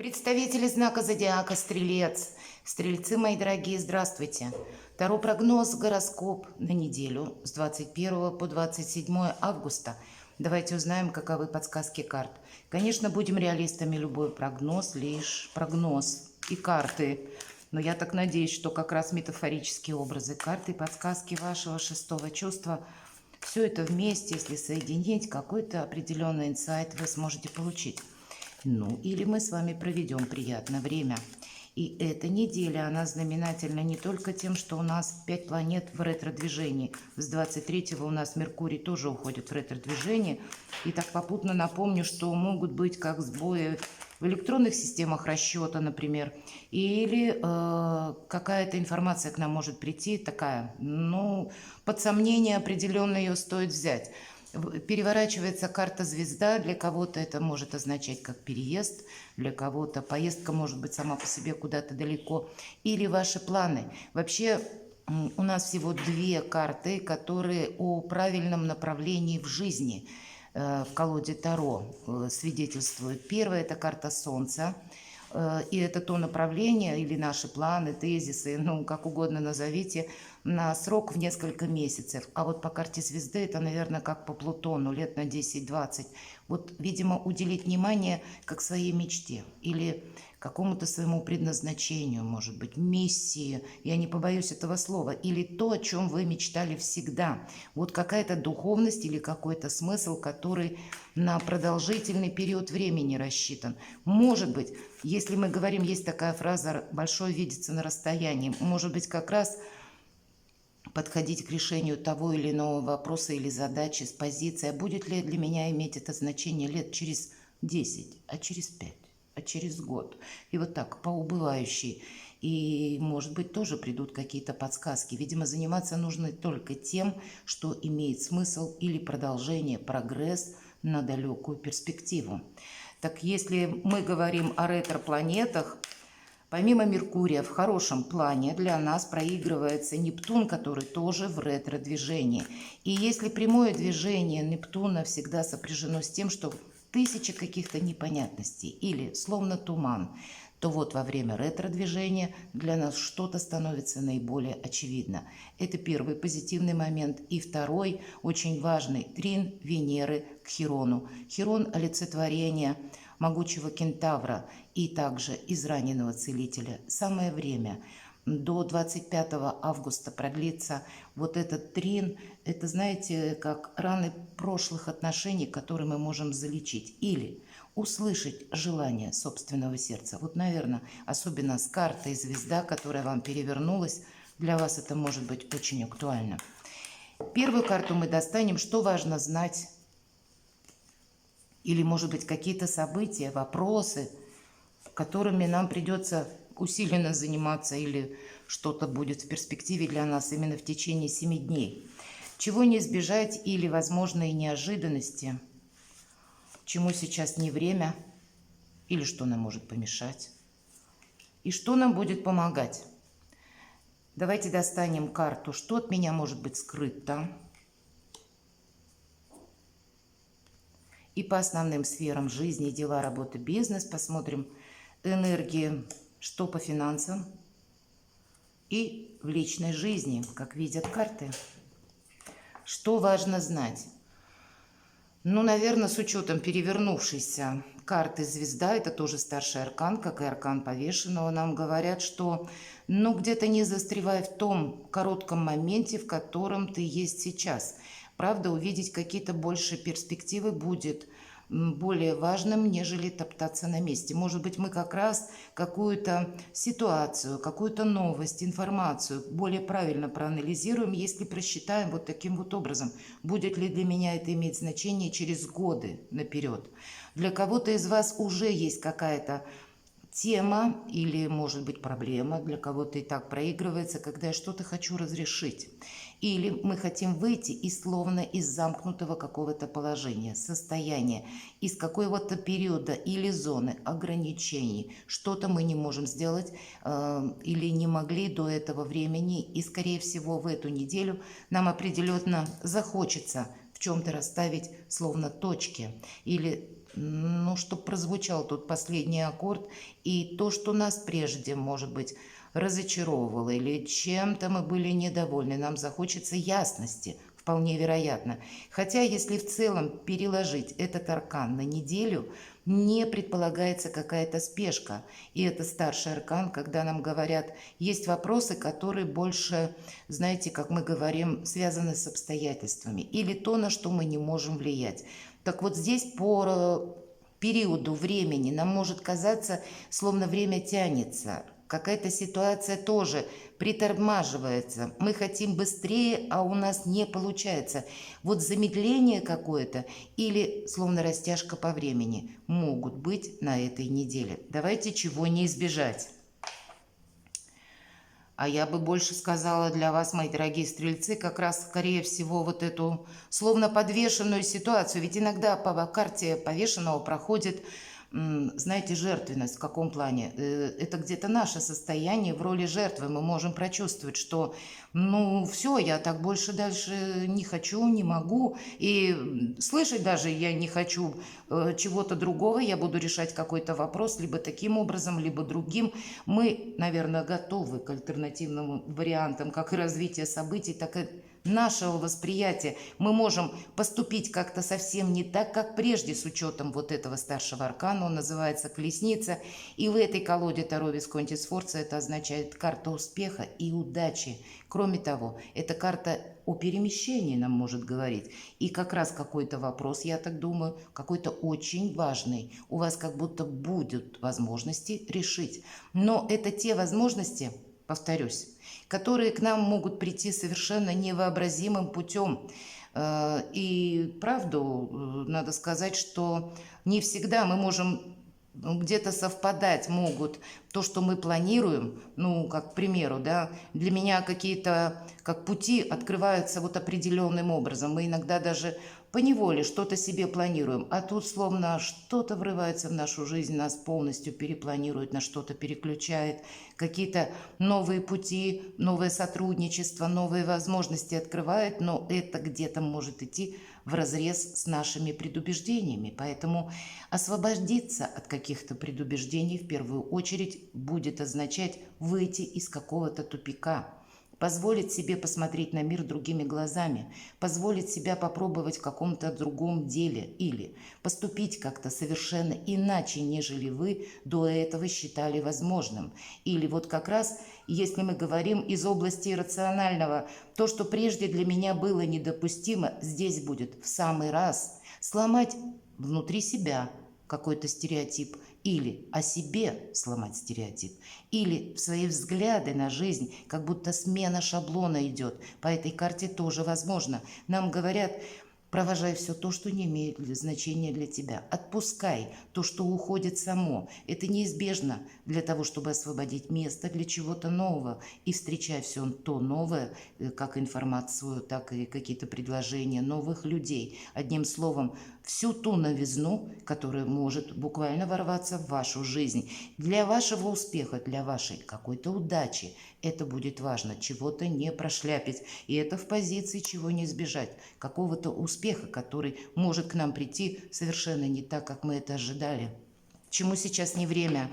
Представители знака зодиака Стрелец. Стрельцы, мои дорогие, здравствуйте. Таро прогноз, гороскоп на неделю с 21 по 27 августа. Давайте узнаем, каковы подсказки карт. Конечно, будем реалистами, любой прогноз лишь прогноз и карты. Но я так надеюсь, что как раз метафорические образы, карты и подсказки вашего шестого чувства, все это вместе, если соединить, какой-то определенный инсайт вы сможете получить. Ну, или мы с вами проведем приятное время. И эта неделя, она знаменательна не только тем, что у нас 5 планет в ретро-движении. С 23-го у нас Меркурий тоже уходит в ретро-движение. И так попутно напомню, что могут быть как сбои в электронных системах расчета, например, или какая-то информация к нам может прийти такая, ну, под сомнение определенно ее стоит взять. Переворачивается карта звезда, для кого-то это может означать как переезд, для кого-то поездка может быть сама по себе куда-то далеко, или ваши планы. Вообще у нас всего 2 карты, которые о правильном направлении в жизни в колоде Таро свидетельствуют. Первая – это карта Солнца. И это то направление или наши планы, тезисы, ну, как угодно назовите, на срок в несколько месяцев. А вот по карте звезды это, наверное, как по Плутону, лет на 10-20. Вот, видимо, уделить внимание как своей мечте или какому-то своему предназначению, может быть, миссии, я не побоюсь этого слова, или то, о чем вы мечтали всегда. Вот какая-то духовность или какой-то смысл, который на продолжительный период времени рассчитан. Может быть, если мы говорим, есть такая фраза «большое видится на расстоянии», может быть, как раз подходить к решению того или иного вопроса или задачи с позиции, а будет ли для меня иметь это значение лет через 10, а через 5, а через год. И вот так, по убывающей. И, может быть, тоже придут какие-то подсказки. Видимо, заниматься нужно только тем, что имеет смысл или продолжение, прогресс на далекую перспективу. Так если мы говорим о ретро-планетах, помимо Меркурия в хорошем плане для нас проигрывается Нептун, который тоже в ретро-движении. И если прямое движение Нептуна всегда сопряжено с тем, что тысяча каких-то непонятностей или словно туман, то вот во время ретро-движения для нас что-то становится наиболее очевидно. Это первый позитивный момент. И второй, очень важный, трин Венеры к Хирону. Хирон – олицетворение могучего кентавра и также израненного целителя. Самое время. До 25 августа продлится вот этот трин. Это, знаете, как раны прошлых отношений, которые мы можем залечить. Или услышать желание собственного сердца. Вот, наверное, особенно с картой звезда, которая вам перевернулась, для вас это может быть очень актуально. Первую карту мы достанем. Что важно знать? Или, может быть, какие-то события, вопросы, которыми нам придется усиленно заниматься, или что-то будет в перспективе для нас именно в течение 7 дней. Чего не избежать или возможные неожиданности, чему сейчас не время, или что нам может помешать, и что нам будет помогать. Давайте достанем карту, что от меня может быть скрыто. И по основным сферам жизни, дела, работы, бизнес посмотрим энергии, что по финансам и в личной жизни, как видят карты. Что важно знать? Ну, наверное, с учетом перевернувшейся карты звезда, это тоже старший аркан, как и аркан повешенного, нам говорят, что ну где-то не застревай в том коротком моменте, в котором ты есть сейчас. Правда, увидеть какие-то большие перспективы будет более важным, нежели топтаться на месте. Может быть, мы как раз какую-то ситуацию, какую-то новость, информацию более правильно проанализируем, если просчитаем вот таким вот образом. Будет ли для меня это иметь значение через годы наперед? Для кого-то из вас уже есть какая-то тема или, может быть, проблема, для кого-то и так проигрывается, когда я что-то хочу разрешить. Или мы хотим выйти из словно из замкнутого какого-то положения, состояния, из какого-то периода или зоны ограничений. Что-то мы не можем сделать или не могли до этого времени. И, скорее всего, в эту неделю нам определенно захочется в чем-то расставить словно точки или ну, чтобы прозвучал тут последний аккорд, и то, что нас прежде, может быть, разочаровывало, или чем-то мы были недовольны, нам захочется ясности, вполне вероятно. Хотя, если в целом переложить этот аркан на неделю, не предполагается какая-то спешка. И это старший аркан, когда нам говорят, есть вопросы, которые больше, знаете, как мы говорим, связаны с обстоятельствами, или то, на что мы не можем влиять. Так вот здесь по периоду времени нам может казаться, словно время тянется. Какая-то ситуация тоже притормаживается. Мы хотим быстрее, а у нас не получается. Вот замедление какое-то или словно растяжка по времени могут быть на этой неделе. Давайте чего не избежать. А я бы больше сказала для вас, мои дорогие стрельцы, как раз, скорее всего, вот эту словно подвешенную ситуацию. Ведь иногда по карте повешенного проходит, знаете, жертвенность. В каком плане? Это где-то наше состояние в роли жертвы. Мы можем прочувствовать, что, ну, все, я так больше дальше не хочу, не могу. И слышать даже я не хочу чего-то другого. Я буду решать какой-то вопрос либо таким образом, либо другим. Мы, наверное, готовы к альтернативным вариантам как и развития событий, так и нашего восприятия. Мы можем поступить как-то совсем не так, как прежде, с учетом вот этого старшего аркана. Он называется колесница. И в этой колоде Таро Висконти Сфорца это означает карта успеха и удачи. Кроме того, эта карта о перемещении нам может говорить. И как раз какой-то вопрос, я так думаю, какой-то очень важный. У вас как будто будут возможности решить. Но это те возможности, повторюсь, которые к нам могут прийти совершенно невообразимым путем. И правду надо сказать, что не всегда мы можем где-то совпадать могут то, что мы планируем, ну, как к примеру, да, для меня какие-то, как пути открываются вот определенным образом. Мы иногда даже поневоле что-то себе планируем, а тут словно что-то врывается в нашу жизнь, нас полностью перепланирует, на что-то переключает, какие-то новые пути, новое сотрудничество, новые возможности открывает, но это где-то может идти вразрез с нашими предубеждениями. Поэтому освободиться от каких-то предубеждений в первую очередь будет означать выйти из какого-то тупика. Позволить себе посмотреть на мир другими глазами, позволить себя попробовать в каком-то другом деле или поступить как-то совершенно иначе, нежели вы до этого считали возможным. Или вот как раз, если мы говорим из области иррационального, то, что прежде для меня было недопустимо, здесь будет в самый раз сломать внутри себя какой-то стереотип, или о себе сломать стереотип, или свои взгляды на жизнь, как будто смена шаблона идет. По этой карте тоже возможно. Нам говорят, провожай все то, что не имеет значения для тебя. Отпускай то, что уходит само. Это неизбежно для того, чтобы освободить место для чего-то нового. И встречай все то новое, как информацию, так и какие-то предложения новых людей. Одним словом, всю ту новизну, которая может буквально ворваться в вашу жизнь. Для вашего успеха, для вашей какой-то удачи. Это будет важно, чего-то не прошляпить. И это в позиции чего не избежать. Какого-то успеха, который может к нам прийти совершенно не так, как мы это ожидали. Чему сейчас не время?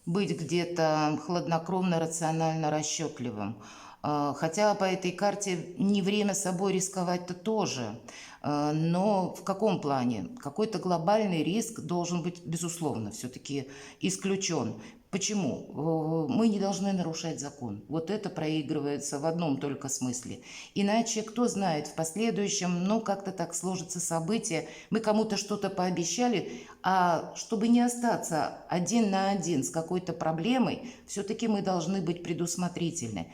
Быть где-то хладнокровно, рационально расчетливым. Хотя по этой карте не время собой рисковать-то тоже. Но в каком плане? Какой-то глобальный риск должен быть, безусловно, все-таки исключен. Почему? Мы не должны нарушать закон. Вот это проигрывается в одном только смысле. Иначе, кто знает, в последующем, ну, как-то так сложатся события. Мы кому-то что-то пообещали, а чтобы не остаться один на один с какой-то проблемой, все-таки мы должны быть предусмотрительны.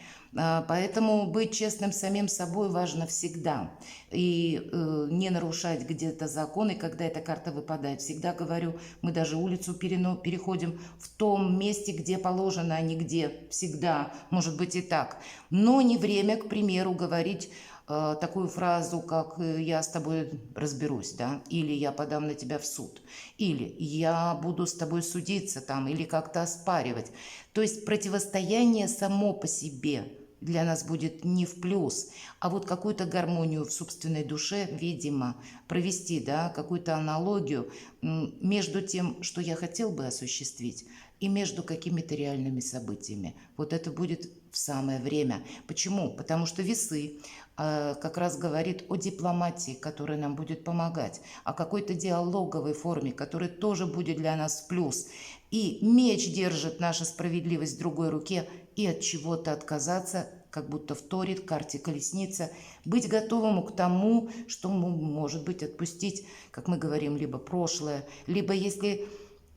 Поэтому быть честным с самим собой важно всегда. И не нарушать где-то законы, когда эта карта выпадает. Всегда говорю, мы даже улицу переходим в том месте, где положено, а не где. Всегда, может быть и так. Но не время, к примеру, говорить такую фразу, как «я с тобой разберусь», да, или «я подам на тебя в суд», или «я буду с тобой судиться там», или как-то оспаривать. То есть противостояние само по себе для нас будет не в плюс, а вот какую-то гармонию в собственной душе, видимо, провести, да, какую-то аналогию между тем, что я хотел бы осуществить, и между какими-то реальными событиями. Вот это будет в самое время. Почему? Потому что весы как раз говорит о дипломатии, которая нам будет помогать, о какой-то диалоговой форме, которая тоже будет для нас в плюс. И меч держит наша справедливость в другой руке, и от чего-то отказаться, как будто вторит карте колесница, быть готовым к тому, что может быть отпустить, как мы говорим, либо прошлое, либо если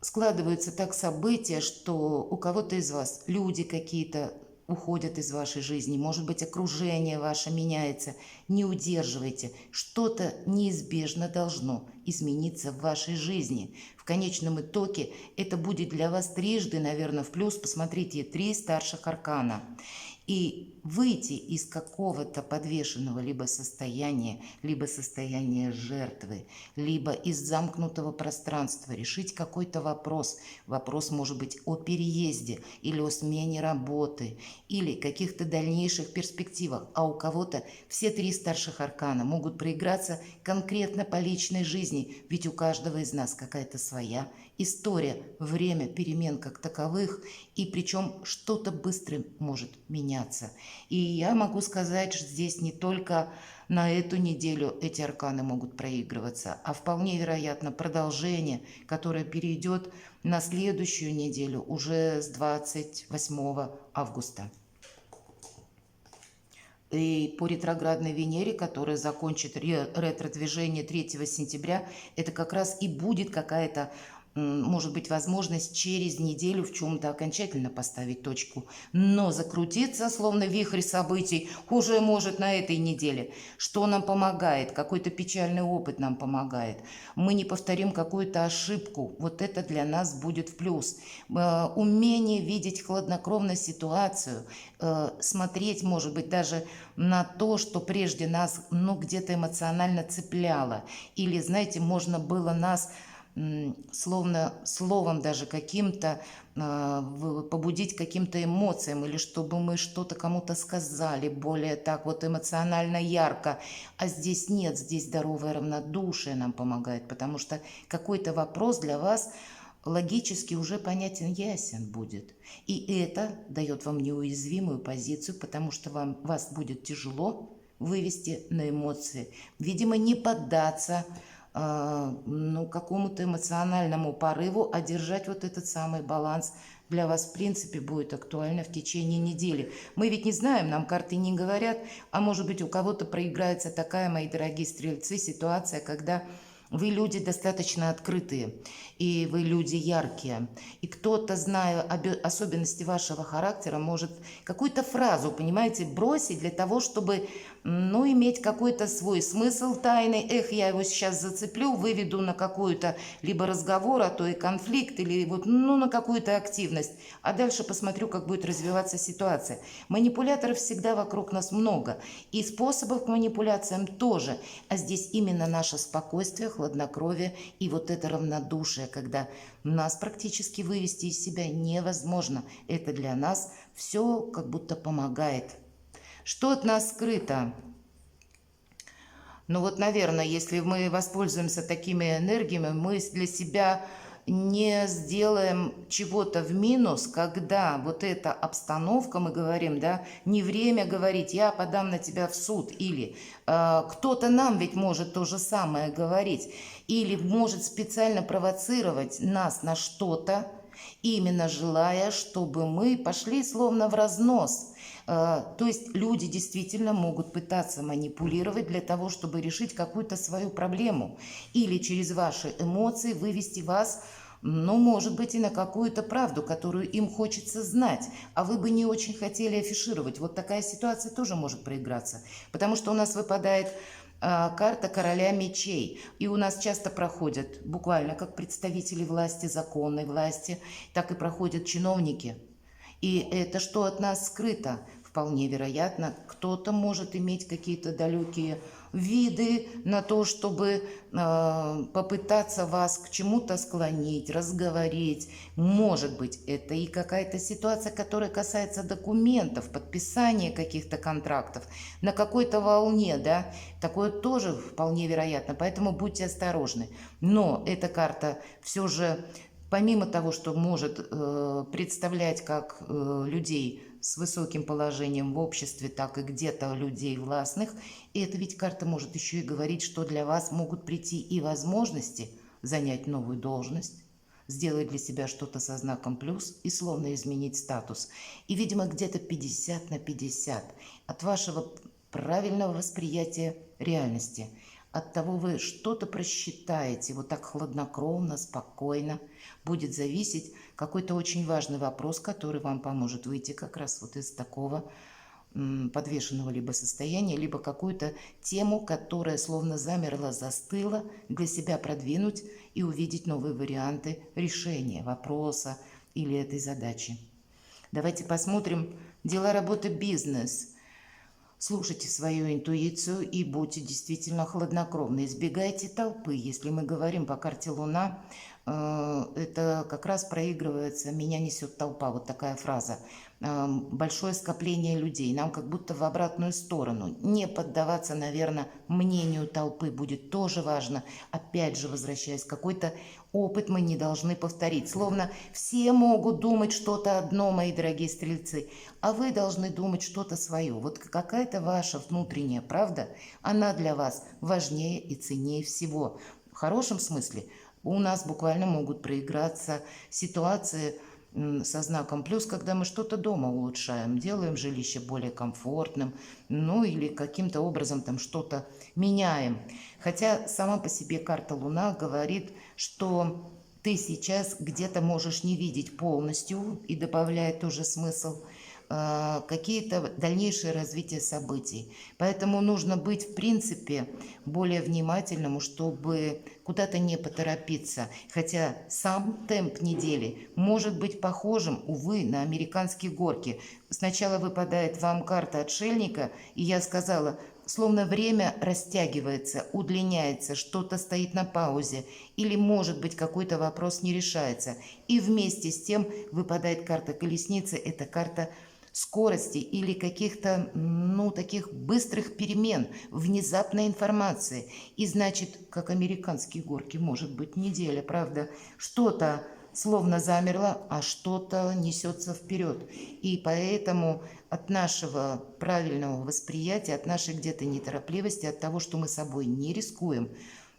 складываются так события, что у кого-то из вас люди какие-то уходят из вашей жизни, может быть, окружение ваше меняется, не удерживайте. Что-то неизбежно должно измениться в вашей жизни. В конечном итоге это будет для вас трижды, наверное, в плюс. Посмотрите, 3 старших аркана. И выйти из какого-то подвешенного либо состояния жертвы, либо из замкнутого пространства, решить какой-то вопрос. Вопрос может быть о переезде или о смене работы, или каких-то дальнейших перспективах. А у кого-то все 3 старших аркана могут проиграться конкретно по личной жизни, ведь у каждого из нас какая-то своя история, время перемен как таковых, и причем что-то быстро может меняться. И я могу сказать, что здесь не только на эту неделю эти арканы могут проигрываться, а вполне вероятно продолжение, которое перейдет на следующую неделю, уже с 28 августа. И по ретроградной Венере, которая закончит ретро-движение 3 сентября, это как раз и будет какая-то, может быть, возможность через неделю в чем-то окончательно поставить точку. Но закрутиться, словно вихрь событий, уже может на этой неделе. Что нам помогает? Какой-то печальный опыт нам помогает. Мы не повторим какую-то ошибку. Вот это для нас будет в плюс. Умение видеть хладнокровно ситуацию, смотреть, может быть, даже на то, что прежде нас, где-то эмоционально цепляло. Или, знаете, можно было нас словно словом даже каким-то побудить каким-то эмоциям, или чтобы мы что-то кому-то сказали более так вот эмоционально ярко. А здесь нет, здесь здоровое равнодушие нам помогает, потому что какой-то вопрос для вас логически уже понятен, ясен будет. И это дает вам неуязвимую позицию, потому что вас будет тяжело вывести на эмоции. Видимо, не поддаться какому-то эмоциональному порыву, а держать вот этот самый баланс для вас в принципе будет актуально в течение недели. Мы ведь не знаем, нам карты не говорят, а может быть у кого-то проиграется такая, мои дорогие стрельцы, ситуация, когда вы люди достаточно открытые, и вы люди яркие. И кто-то, зная особенности вашего характера, может какую-то фразу, понимаете, бросить для того, чтобы, иметь какой-то свой смысл тайный. Я его сейчас зацеплю, выведу на какую-то либо разговор, а то и конфликт, или на какую-то активность. А дальше посмотрю, как будет развиваться ситуация. Манипуляторов всегда вокруг нас много. И способов к манипуляциям тоже. А здесь именно наше спокойствие, хладнокровие и вот это равнодушие, когда нас практически вывести из себя невозможно. Это для нас все как будто помогает. Что от нас скрыто? Наверное, если мы воспользуемся такими энергиями, мы для себя не сделаем чего-то в минус, когда вот эта обстановка, мы говорим, да, не время говорить, я подам на тебя в суд, или кто-то нам ведь может то же самое говорить, или может специально провоцировать нас на что-то, именно желая, чтобы мы пошли словно в разнос. То есть люди действительно могут пытаться манипулировать для того, чтобы решить какую-то свою проблему. Или через ваши эмоции вывести вас, может быть, и на какую-то правду, которую им хочется знать. А вы бы не очень хотели афишировать. Вот такая ситуация тоже может проиграться. Потому что у нас выпадает карта короля мечей. И у нас часто проходят, буквально как представители власти, законной власти, так и проходят чиновники. И это что от нас скрыто? Вполне вероятно, кто-то может иметь какие-то далекие виды на то, чтобы попытаться вас к чему-то склонить, разговорить. Может быть, это и какая-то ситуация, которая касается документов, подписания каких-то контрактов, на какой-то волне, да, такое тоже вполне вероятно, поэтому будьте осторожны. Но эта карта все же, помимо того, что может представлять как людей с высоким положением в обществе, так и где-то людей властных, и это ведь карта может еще и говорить, что для вас могут прийти и возможности занять новую должность, сделать для себя что-то со знаком плюс и словно изменить статус. И, видимо, где-то 50 на 50 от вашего правильного восприятия реальности. От того вы что-то просчитаете, вот так хладнокровно, спокойно, будет зависеть какой-то очень важный вопрос, который вам поможет выйти как раз вот из такого подвешенного либо состояния, либо какую-то тему, которая словно замерла, застыла, для себя продвинуть и увидеть новые варианты решения вопроса или этой задачи. Давайте посмотрим дела, работы, бизнес. Слушайте свою интуицию и будьте действительно хладнокровны. Избегайте толпы. Если мы говорим по карте Луна, это как раз проигрывается «меня несет толпа», вот такая фраза. Большое скопление людей, нам как будто в обратную сторону. Не поддаваться, наверное, мнению толпы будет тоже важно. Опять же, возвращаясь, какой-то опыт мы не должны повторить. Словно все могут думать что-то одно, мои дорогие стрельцы, а вы должны думать что-то свое. Вот какая-то ваша внутренняя правда, она для вас важнее и ценнее всего. В хорошем смысле у нас буквально могут проиграться ситуации со знаком плюс, когда мы что-то дома улучшаем, делаем жилище более комфортным, ну или каким-то образом там что-то меняем. Хотя сама по себе карта Луна говорит, что ты сейчас где-то можешь не видеть полностью, и добавляет тоже смысл, какие-то дальнейшие развития событий. Поэтому нужно быть, в принципе, более внимательным, чтобы куда-то не поторопиться. Хотя сам темп недели может быть похожим, увы, на американские горки. Сначала выпадает вам карта отшельника, и я сказала, словно время растягивается, удлиняется, что-то стоит на паузе, или, может быть, какой-то вопрос не решается. И вместе с тем выпадает карта колесницы, это карта скорости или каких-то, таких быстрых перемен, внезапной информации. И значит, как американские горки, может быть, неделя, правда, что-то словно замерло, а что-то несется вперед. И поэтому от нашего правильного восприятия, от нашей где-то неторопливости, от того, что мы собой не рискуем,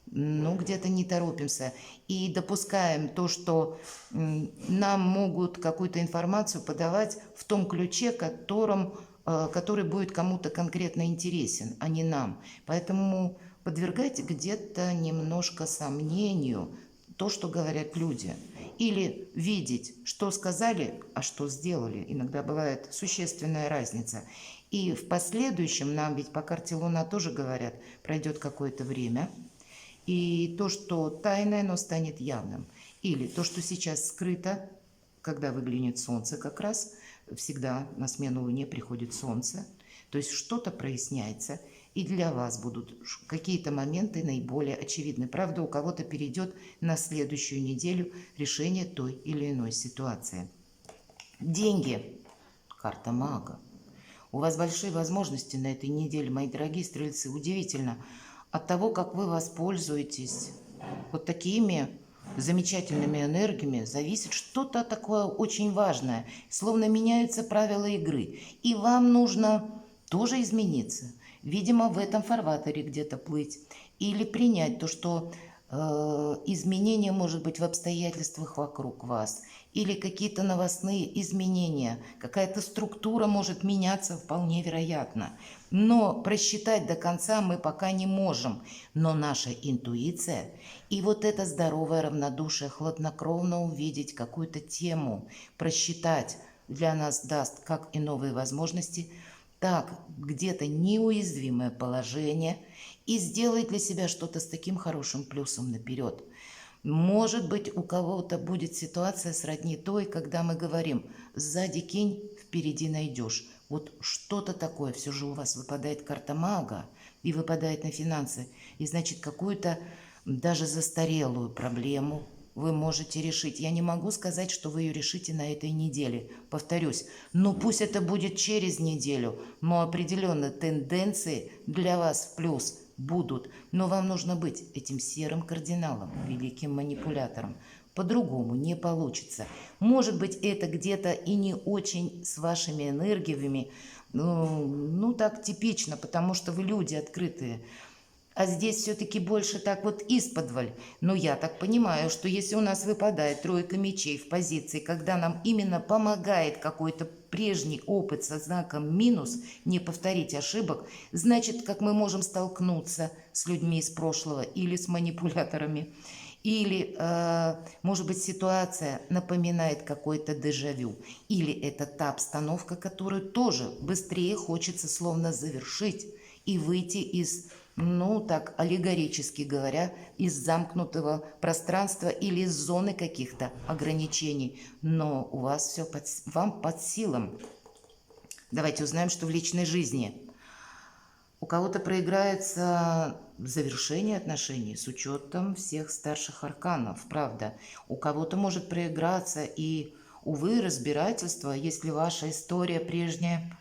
где-то не торопимся и допускаем то, что нам могут какую-то информацию подавать в том ключе, который будет кому-то конкретно интересен, а не нам. Поэтому подвергайте где-то немножко сомнению то, что говорят люди. Или видеть, что сказали, а что сделали. Иногда бывает существенная разница. И в последующем нам ведь по карте Луна тоже говорят, пройдет какое-то время, и то, что тайное, оно станет явным. Или то, что сейчас скрыто, когда выглянет солнце как раз, всегда на смену Луне приходит солнце. То есть что-то проясняется, и для вас будут какие-то моменты наиболее очевидны. Правда, у кого-то перейдет на следующую неделю решение той или иной ситуации. Деньги. Карта мага. У вас большие возможности на этой неделе, мои дорогие стрельцы. Удивительно. От того, как вы воспользуетесь вот такими замечательными энергиями, зависит что-то такое очень важное. Словно меняются правила игры. И вам нужно тоже измениться. Видимо, в этом фарватере где-то плыть. Или принять то, что изменения, может быть, в обстоятельствах вокруг вас. Или какие-то новостные изменения. Какая-то структура может меняться, вполне вероятно. Но просчитать до конца мы пока не можем. Но наша интуиция и вот это здоровое равнодушие, хладнокровно увидеть какую-то тему, просчитать, для нас даст как и новые возможности, так где-то неуязвимое положение и сделать для себя что-то с таким хорошим плюсом наперед. Может быть, у кого-то будет ситуация сродни той, когда мы говорим «сзади кинь, впереди найдешь». Вот что-то такое. Все же у вас выпадает карта мага и выпадает на финансы. И значит, какую-то даже застарелую проблему вы можете решить. Я не могу сказать, что вы ее решите на этой неделе. Повторюсь, но пусть это будет через неделю, но определенные тенденции для вас в плюс будут. Но вам нужно быть этим серым кардиналом, великим манипулятором. По-другому не получится. Может быть, это где-то и не очень с вашими энергиями, ну так типично, потому что вы люди открытые. А здесь все-таки больше так вот исподволь. Но я так понимаю, что если у нас выпадает тройка мечей в позиции, когда нам именно помогает какой-то прежний опыт со знаком минус, не повторить ошибок, значит, как мы можем столкнуться с людьми из прошлого или с манипуляторами. Или, может быть, ситуация напоминает какой-то дежавю. Или это та обстановка, которую тоже быстрее хочется словно завершить и выйти из, ну так, аллегорически говоря, из замкнутого пространства или из зоны каких-то ограничений. Но у вас все вам под силам. Давайте узнаем, что в личной жизни. У кого-то проиграется завершение отношений с учетом всех старших арканов, правда. У кого-то может проиграться и, увы, разбирательство, если ваша история прежняя,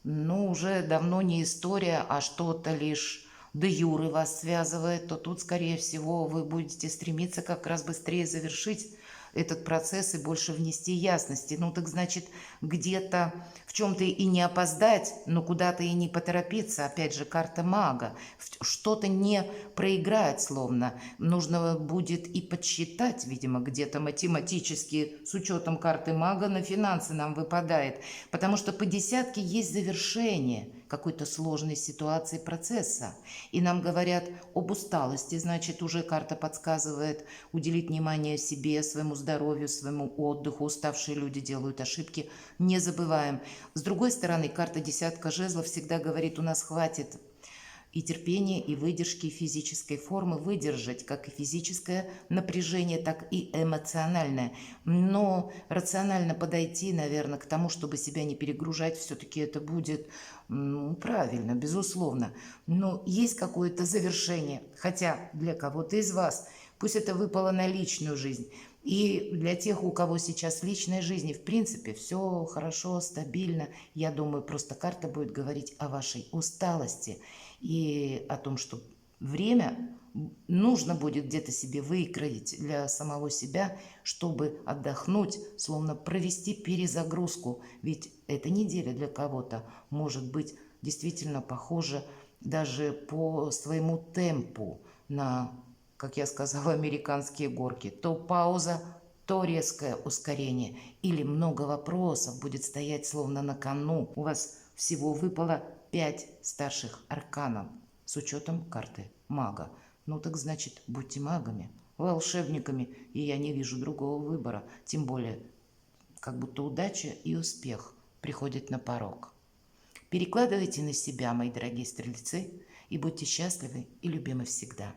ну, уже давно не история, а что-то лишь де юре вас связывает, то тут, скорее всего, вы будете стремиться как раз быстрее завершить этот процесс и больше внести ясности. Ну, так значит, где-то в чем-то и не опоздать, но куда-то и не поторопиться. Опять же, карта мага. Что-то не проиграть словно. Нужно будет и подсчитать, видимо, где-то математически с учетом карты мага на финансы нам выпадает. Потому что по десятке есть завершение какой-то сложной ситуации процесса. И нам говорят об усталости, значит, уже карта подсказывает уделить внимание себе, своему здоровью, своему отдыху. Уставшие люди делают ошибки, не забываем. С другой стороны, карта десятка жезлов всегда говорит, у нас хватит и терпения, и выдержки, и физической формы выдержать как и физическое напряжение, так и эмоциональное. Но рационально подойти, наверное, к тому, чтобы себя не перегружать, все-таки это будет правильно, безусловно. Но есть какое-то завершение, хотя для кого-то из вас, пусть это выпало на личную жизнь, и для тех, у кого сейчас в личной жизни, в принципе, все хорошо, стабильно, я думаю, просто карта будет говорить о вашей усталости и о том, что время нужно будет где-то себе выкроить для самого себя, чтобы отдохнуть, словно провести перезагрузку. Ведь эта неделя для кого-то может быть действительно похожа даже по своему темпу на, как я сказала, американские горки. То пауза, то резкое ускорение. Или много вопросов будет стоять словно на кону. У вас всего выпало 5 старших арканов с учетом карты мага. Ну так значит, будьте магами, волшебниками, и я не вижу другого выбора. Тем более, как будто удача и успех приходят на порог. Перекладывайте на себя, мои дорогие стрельцы, и будьте счастливы и любимы всегда.